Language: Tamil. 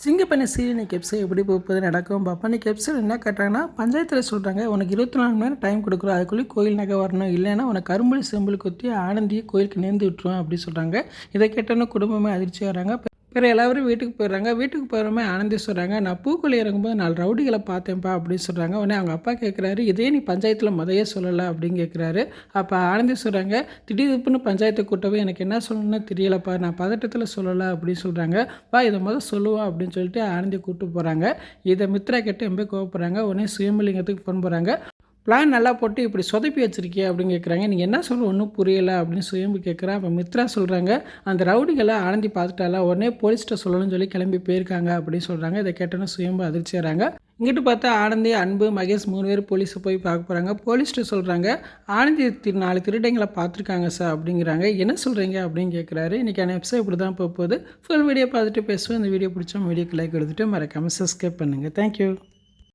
சிங்கப்பண்ணை இன்னைக்கு எபிசோட் எப்படி போகுது நடக்கும் பார்ப்போம். இன்றைக்கி எபிசோட் என்ன கேட்டாங்கன்னா, பஞ்சாயத்தில் சொல்கிறாங்க உனக்கு 24 மணி நேரம் டைம் கொடுக்குறோம், அதுக்குள்ளேயே கோயில் நகை வரணும், இல்லைன்னா உனக்கு கரும்புலி செம்புலி கொத்தி ஆனந்தியை கோயிலுக்கு நேர்ந்து விட்டுருவோம் அப்படின்னு சொல்கிறாங்க. இதை கேட்டோன்னு குடும்பமே அதிர்ச்சி வராங்க. வேறு எல்லாரும் வீட்டுக்கு போயிடுறாங்க. வீட்டுக்கு போகிறோமே ஆனந்தி சொல்கிறாங்க, நான் பூக்குழி இறங்கும்போது 4 ரவுடிகளை பார்த்தேன்ப்பா அப்படின்னு சொல்கிறாங்க. உடனே அவங்க அப்பா கேட்குறாரு, இதே நீ பஞ்சாயத்தில் முதையே சொல்லலை அப்படின்னு கேட்குறாரு. அப்போ ஆனந்தி சொல்கிறாங்க, திடீர்னு பஞ்சாயத்தை கூட்டவே எனக்கு என்ன சொல்லணும்னு தெரியலப்பா, நான் பதட்டத்தில் சொல்லலை அப்படின்னு சொல்கிறாங்க. இதை முதல் சொல்லுவோம் அப்படின்னு சொல்லிட்டு ஆனந்தி கூப்பிட்டு போகிறாங்க. இதை மித்ரா கேட்டு ரொம்ப கோவப்படுறாங்க. உடனே சுயம்பலிங்கத்துக்கு ஃபோன் போகிறாங்க. பிளான் நல்லா போட்டு இப்படி சொதப்பி வச்சுருக்கிய அப்படின்னு கேட்குறாங்க. நீங்கள் என்ன சொல்ல ஒன்றும் புரியலை அப்படின்னு சுயம்பு கேட்குறேன். அப்போ மித்ரா சொல்கிறாங்க, அந்த ரவுடிகளை ஆனந்தி பார்த்துட்டால, உடனே போலீஸ்கிட்ட சொல்லணும்னு சொல்லி கிளம்பி போயிருக்காங்க அப்படின்னு சொல்கிறாங்க. இதை கேட்டோன்னு சுயம்பு அதிர்ச்சிறாங்க. இங்கிட்டு பார்த்தா ஆனந்தி, அன்பு, மகேஷ் 3 பேர் போலீஸை போய் பார்க்க போகிறாங்க. போலீஸ்கிட்ட சொல்கிறாங்க, ஆனந்தி 4 திருடங்களை பார்த்துருக்காங்க சார் அப்படிங்கிறாங்க. என்ன சொல்கிறீங்க அப்படின்னு கேட்குறாரு. இன்றைக்கான எபிசோட் இப்படி தான் போகுது. ஃபுல் வீடியோ பார்த்துட்டு பேசுவோம். இந்த வீடியோ பிடிச்சா வீடியோக்கு லைக் கொடுத்துட்டு மறக்காமல் சப்ஸ்கிரைப் பண்ணுங்கள். தேங்க்யூ.